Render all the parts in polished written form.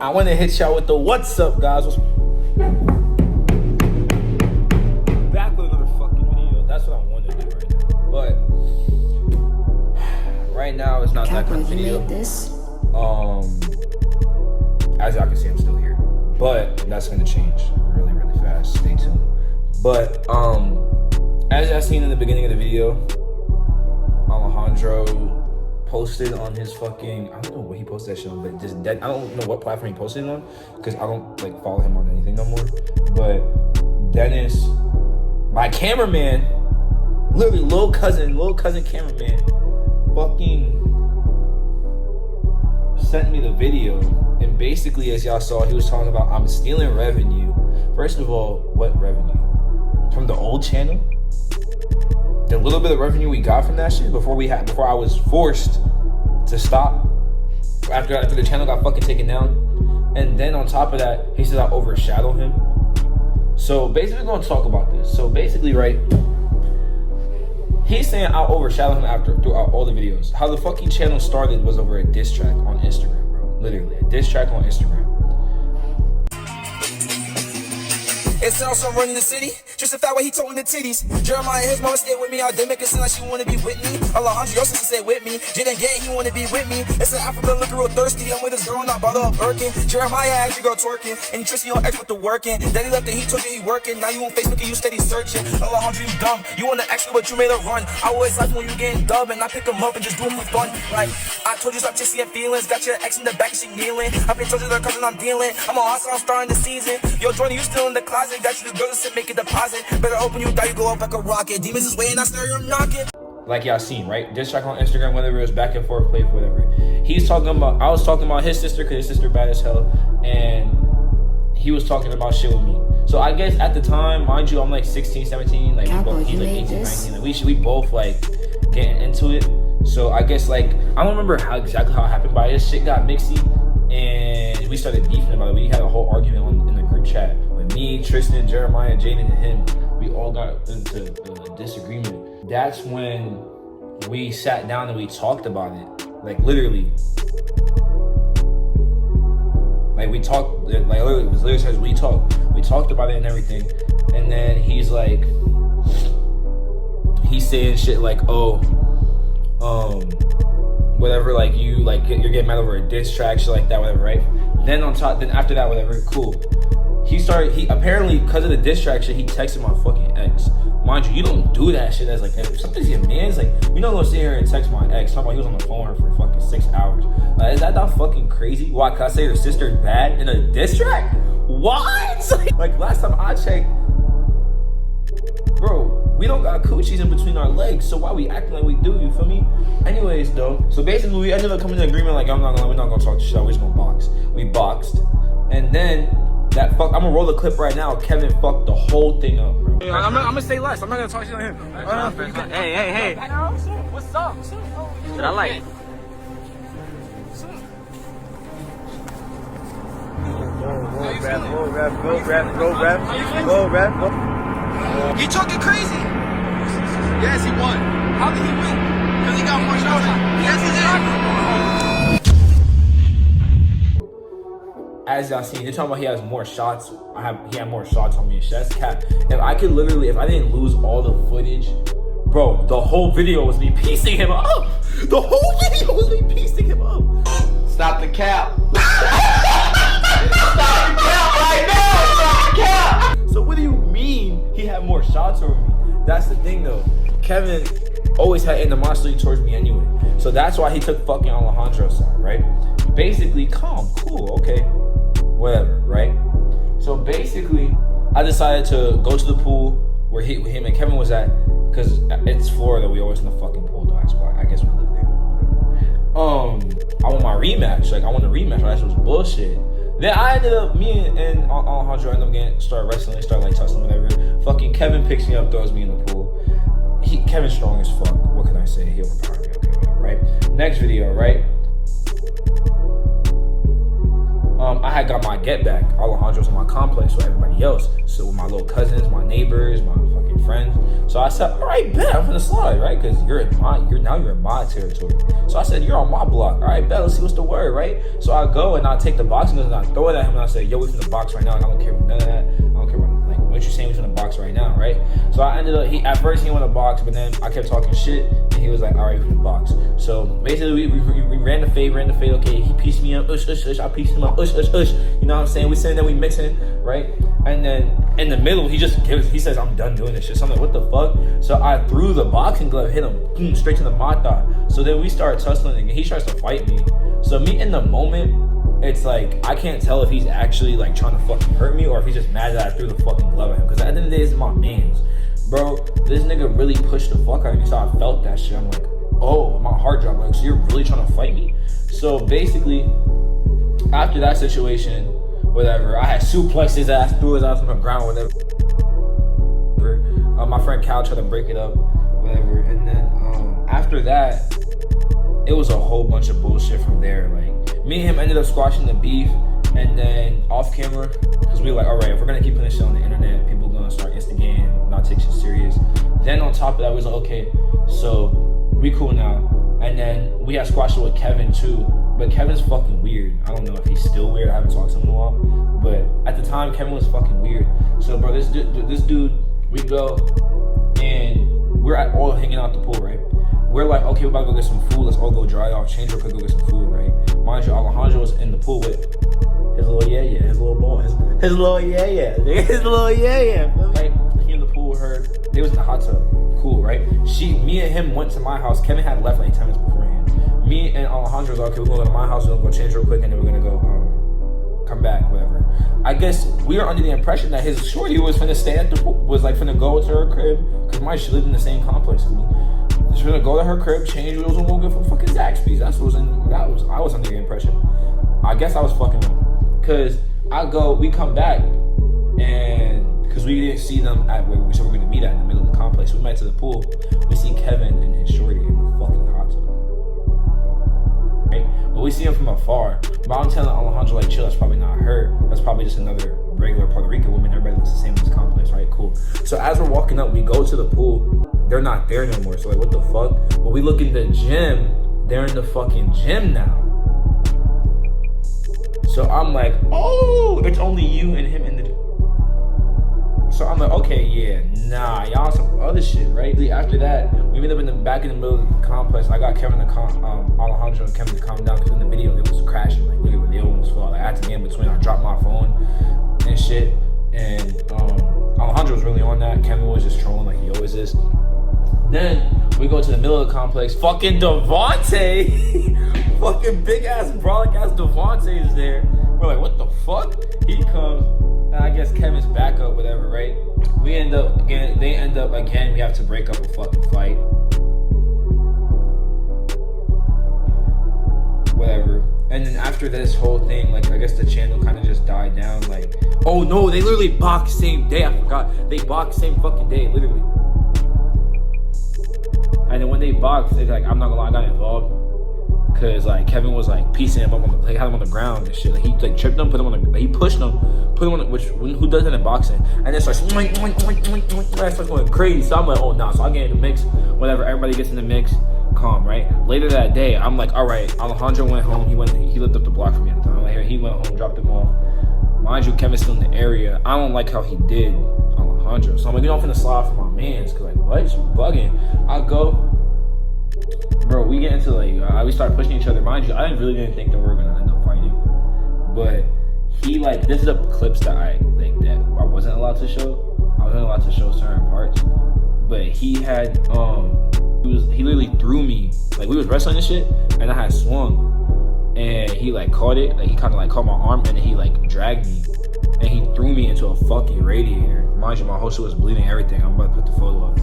I want to hit y'all with the what's up, guys. Back with another fucking video. That's what I want to do right now. But right now, it's not that kind of video. As y'all can see, I'm still here. But that's going to change really, really fast. Stay tuned. But as y'all seen in the beginning of the video, Alejandro posted on his fucking, I don't know what he posted that shit on, but just dead, I don't know what platform he posted it on, because I don't like follow him on anything no more. But Dennis, my cameraman, literally little cousin cameraman, fucking sent me the video, and basically, as y'all saw, he was talking about I'm stealing revenue. First of all, what revenue? From the old channel? The little bit of revenue we got from that shit before I was forced to stop after the channel got fucking taken down. And then on top of that, he says I overshadowed him. So basically, we're gonna talk about this. So basically, right, he's saying I overshadowed him throughout all the videos. How the fucking channel started was over a diss track on Instagram, bro. Literally, a diss track on Instagram. It's also running the city, just a fat way he told me the titties. Jeremiah, his mama stayed with me, I did make it seem like she wanna be with me. Alejandro, your sister stayed with me. Jaden Gay, he wanna be with me. It's an African looking real thirsty, I'm with this girl, not bother up Birkin. Jeremiah asked you girl twerking, and you trust your ex with the working. Then he left and he told you he working, now you on Facebook and you steady searching. Alejandro, you dumb, you wanna ask me but you made a run. I always like when you getting dubbed and I pick him up and just do him for fun. Like, I told you stop chasing your feelings, got your ex in the back and she kneeling. I've been told you the cousin I'm dealing, I'm a hustle, I'm starting the season. Yo, Jordan, you still in the closet, got you the girl to sit, make a deposit. Better open you die, you go up like a rocket. Demons is waiting, I stare, you're knocking. Like y'all seen, right? Diss track on Instagram, whether it was back and forth, play, whatever. I was talking about his sister, because his sister bad as hell, and he was talking about shit with me. So I guess at the time, mind you, I'm like 16, 17, like he's like 18, 19. Like we both like getting into it. So I guess like, I don't remember exactly how it happened, but his shit got mixy, and we started beefing about it. We had a whole argument in the group chat with me, Tristan, Jeremiah, Jaden, and him. We all got into a disagreement. That's when we sat down and we talked about it. Like literally. Like we talked, like literally, it was literally says we talked about it and everything. And then he's like, he's saying shit like, oh, whatever, like you're getting mad over a diss track, shit like that, whatever, right? Then after that, whatever, cool. He apparently, because of the diss track shit, he texted my fucking ex. Mind you, you don't do that shit as like, if something's your man's, like, you're not gonna sit here and text my ex, talking about he was on the phone for fucking 6 hours. Like, is that not fucking crazy? Why, cause I say your sister's bad in a diss track? What? Like, last time I checked, bro, we don't got coochies in between our legs, so why we acting like we do, you feel me? Anyways, though, so basically we ended up coming to an agreement, like, we're not gonna talk shit, we're just gonna box. We boxed, and then I'm gonna roll the clip right now. Kevin fucked the whole thing up, bro. Hey, I'm gonna say less. I'm not gonna talk shit on him. Hey. What's up? What I like? Go rap. You talking crazy? Yes, he won. How did he win? Because he got more shots. Yes, he did. As y'all seen, they're talking about he has more shots. He had more shots on me and shit. That's cap. If I didn't lose all the footage, bro, the whole video was me piecing him up. The whole video was me piecing him up. Stop the cap. Stop the cap right now. Stop the cap. So what do you mean he had more shots over me? That's the thing though. Kevin always had animosity towards me anyway. So that's why he took fucking Alejandro's side, right? Basically, calm, cool, okay, whatever, right? So basically, I decided to go to the pool where him and Kevin was at, because it's Florida, we always in the fucking pool, dog. So I guess we live there, whatever. I want my rematch, like I want a rematch, that shit was bullshit. Then I ended up, me and Alejandro ended up started wrestling, started like tussling, whatever. Fucking Kevin picks me up, throws me in the pool. Kevin's strong as fuck, what can I say? He overpowered me, okay, whatever, right? Next video, right? I had got my get back. Alejandro's in my complex with everybody else. So with my little cousins, my neighbors, my fucking friends. So I said, all right, bet, I'm gonna slide, right? Because you're in my territory. So I said, you're on my block. All right, bet, let's see what's the word, right? So I go and I take the boxing gloves and I throw it at him and I say, yo, we from the box right now. And I don't care about none of that. I don't care about like what you're saying, we from the box right now, right? So I ended up, at first he went to box, but then I kept talking shit and he was like, all right, we from the box. So basically we ran the fade, okay, he pieced me up, I pieced him up, you know what I'm saying? We sitting there, we mixing, right? And then in the middle, he says, I'm done doing this shit. So I'm like, what the fuck? So I threw the boxing glove, hit him, boom, straight to the mata. So then we start tussling again. He tries to fight me. So me in the moment, it's like, I can't tell if he's actually like trying to fucking hurt me or if he's just mad that I threw the fucking glove at him. Because at the end of the day, it's my mans. Bro, this nigga really pushed the fuck out of me. So I felt that shit. I'm like, oh, my heart dropped. Like, so you're really trying to fight me? So basically, after that situation, whatever, I had suplexed his ass, threw his ass on the ground, whatever. My friend Cal tried to break it up, whatever. And then after that, it was a whole bunch of bullshit from there. Like, me and him ended up squashing the beef, and then off camera, because we were like, all right, if we're gonna keep putting this shit on the internet, people gonna start instigating, not take shit serious. Then on top of that, we was like, okay, so we cool now. And then we had squashed it with Kevin too, but Kevin's fucking weird. I don't know if he's still weird. I haven't talked to him in a while, but at the time, Kevin was fucking weird. So bro, this dude, we go and we're all hanging out the pool, right? We're like, okay, we're about to go get some food. Let's all go dry off, change real quick, go get some food, right? Mind you, Alejandro was in the pool with his little his little boy, his little right? He in the pool with her. They was in the hot tub. Cool, right? Me and him went to my house. Kevin had left like 10 minutes beforehand. Me and Alejandro was like, okay, we're gonna go to my house, we're gonna go change real quick, and then we're gonna go come back, whatever. I guess we were under the impression that his shorty was finna stay at the pool, was like finna go to her crib, because she lived in the same complex as me. She's gonna go to her crib, change wheels, and we'll go for fucking Zaxby's. I was under the impression. I guess I was fucking wrong. Cause we come back, and because we didn't see them at where we said we were gonna meet at in the middle of the complex. We met to the pool. We see Kevin and his shorty in the fucking hot tub. Right? But we see him from afar. But I'm telling Alejandro, like, chill, that's probably not her. That's probably just another regular Puerto Rican woman. Everybody looks the same in this complex, right? Cool. So as we're walking up, we go to the pool. They're not there no more. So like, what the fuck? But we look in the gym. They're in the fucking gym now. So I'm like, oh, it's only you and him in the gym. So I'm like, okay, yeah, nah, y'all on some other shit, right? After that, we ended up in the middle of the complex. I got Alejandro and Kevin to calm down, because in the video it was crashing, like literally they almost fell. Like, I had to get in between. I dropped my phone and shit, and Alejandro was really on that. Kevin was just trolling like he always is. Then we go to the middle of the complex. Fucking Devontae, fucking big ass, brolic ass Devontae is there. We're like, what the fuck? He comes. And I guess Kevin's back up, whatever, right? They end up again, we have to break up a fucking fight. Whatever. And then after this whole thing, like, I guess the channel kind of just died down, like, oh no, they literally boxed same day, I forgot. They boxed same fucking day, literally. And then when they boxed, it's like, I'm not gonna lie, I got involved. Cause like Kevin was like piecing him up had him on the ground and shit. Like he like tripped him, he pushed him, put him on who does that in boxing? And then starts going crazy. So I'm like, oh nah. So I get in the mix, whatever. Everybody gets in the mix, calm, right? Later that day, I'm like, all right. Alejandro went home. He lived up the block from me at the time. Like, he went home, dropped him off. Mind you, Kevin's still in the area. I don't like how he did Alejandro. So I'm like, you know, I'm finna slide for my mans. Cause like, what? You bugging? I go. Bro, we get into like, we start pushing each other. Mind you, I really didn't think that we were gonna end up fighting. But he like, this is the clips that I wasn't allowed to show. I wasn't allowed to show certain parts. But he had, he literally threw me. Like we was wrestling and shit, and I had swung. And he like caught it, like he kind of like caught my arm, and then he like dragged me. And he threw me into a fucking radiator. Mind you, my whole shit was bleeding, everything. I'm about to put the photo up.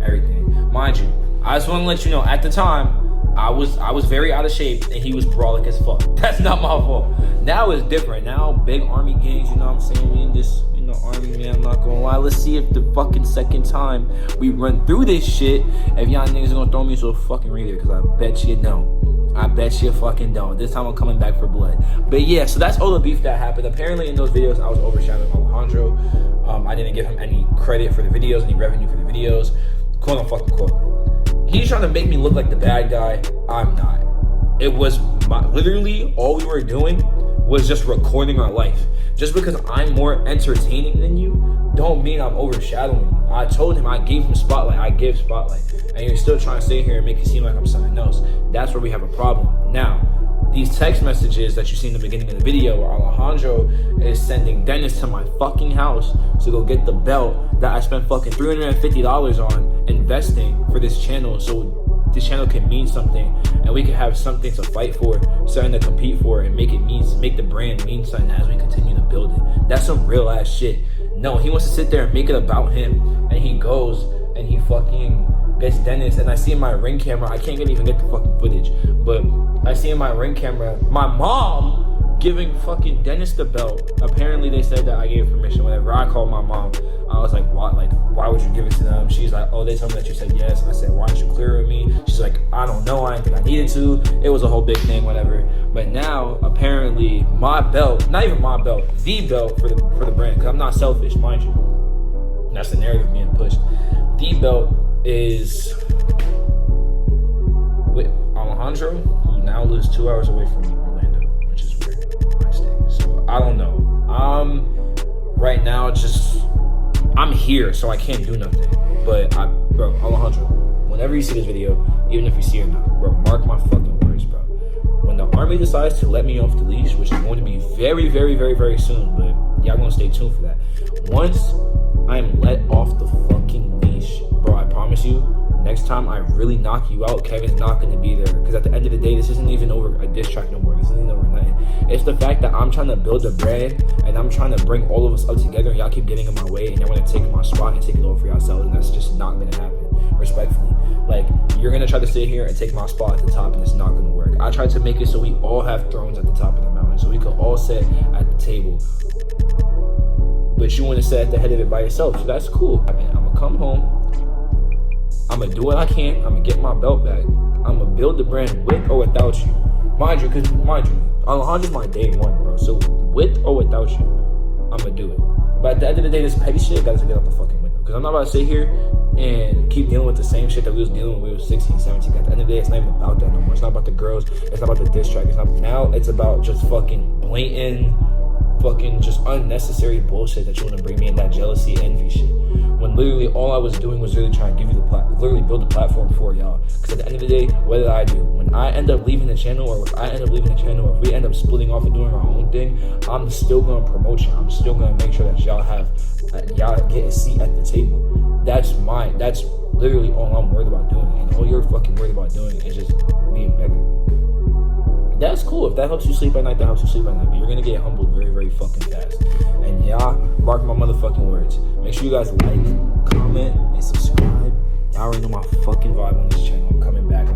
Everything. Mind you, I just want to let you know, at the time, I was very out of shape, and he was brolic as fuck. That's not my fault. Now it's different. Now big army gangs, you know what I'm saying? We in this, you know, army, man, I'm not gonna lie. Let's see if the fucking second time we run through this shit, if y'all niggas are gonna throw me into a fucking radiator, because I bet you don't. I bet you fucking don't. This time I'm coming back for blood. But yeah, so that's all the beef that happened. Apparently in those videos, I was overshadowing Alejandro. I didn't give him any credit for the videos, any revenue for the videos. Quote unquote quote. He's trying to make me look like the bad guy. I'm not. It was literally all we were doing was just recording our life. Just because I'm more entertaining than you, don't mean I'm overshadowing you. I told him I gave him spotlight. I give spotlight. And you're still trying to sit here and make it seem like I'm something else. That's where we have a problem. Now, these text messages that you see in the beginning of the video where Alejandro is sending Dennis to my fucking house to go get the belt that I spent fucking $350 on investing for this channel so this channel can mean something and we can have something to fight for, something to compete for, and make the brand mean something as we continue to build it. That's some real ass shit. No, he wants to sit there and make it about him, and he goes and he fucking gets Dennis, and I see in my Ring camera, I can't even get the fucking footage, but I see in my Ring camera my mom giving fucking Dennis the belt. Apparently they said that I gave permission. Whenever I called my mom, I was like, what? Like, why would you give it to them? She's like, oh, they told me that you said yes. I said, why don't you clear with me? She's like, I don't know, I didn't think I needed to. It was a whole big thing, whatever. But now apparently my belt, not even my belt, the belt for the brand, because I'm not selfish, mind you. That's the narrative being pushed. The belt is with Alejandro, who now lives 2 hours away from Orlando, which is where I stay. So I don't know. Right now, I'm here, so I can't do nothing. But bro, Alejandro, whenever you see this video, even if you see it or not, bro, mark my fucking words, bro. When the army decides to let me off the leash, which is going to be very, very, very, very soon, but y'all gonna stay tuned for that. Once I'm let off the fucking leash, bro, I promise you, next time I really knock you out, Kevin's not going to be there. Because at the end of the day, this isn't even over a diss track no more. This isn't over nothing. It's the fact that I'm trying to build a brand and I'm trying to bring all of us up together and y'all keep getting in my way and y'all want to take my spot and take it over for yourselves, and that's just not going to happen, respectfully. Like, you're going to try to sit here and take my spot at the top and it's not going to work. I tried to make it so we all have thrones at the top of the mountain so we could all sit at the table. But you want to sit at the head of it by yourself, so that's cool. I'm going to come home. I'm going to do what I can. I'm going to get my belt back. I'm going to build the brand with or without you. Mind you, Alejandro's my day one, bro. So with or without you, I'm going to do it. But at the end of the day, this petty shit got to get out the fucking window. Because I'm not about to sit here and keep dealing with the same shit that we was dealing with when we was 16, 17. At the end of the day, it's not even about that no more. It's not about the girls. It's not about the diss track. Now it's about just fucking blatant, fucking just unnecessary bullshit that you want to bring me in, that jealousy, envy shit. When literally all I was doing was really trying to give you literally build a platform for y'all. Because at the end of the day, what did I do? When I end up leaving the channel, or if we end up splitting off and doing our own thing, I'm still going to promote you. I'm still going to make sure that y'all get a seat at the table. That's literally all I'm worried about doing. And all you're fucking worried about doing is just being better. That's cool. If that helps you sleep at night, that helps you sleep at night. But you're going to get humbled very, very fucking fast. And y'all, mark my motherfucking words. Make sure you guys like, comment, and subscribe. Y'all already know my fucking vibe on this channel. I'm coming back.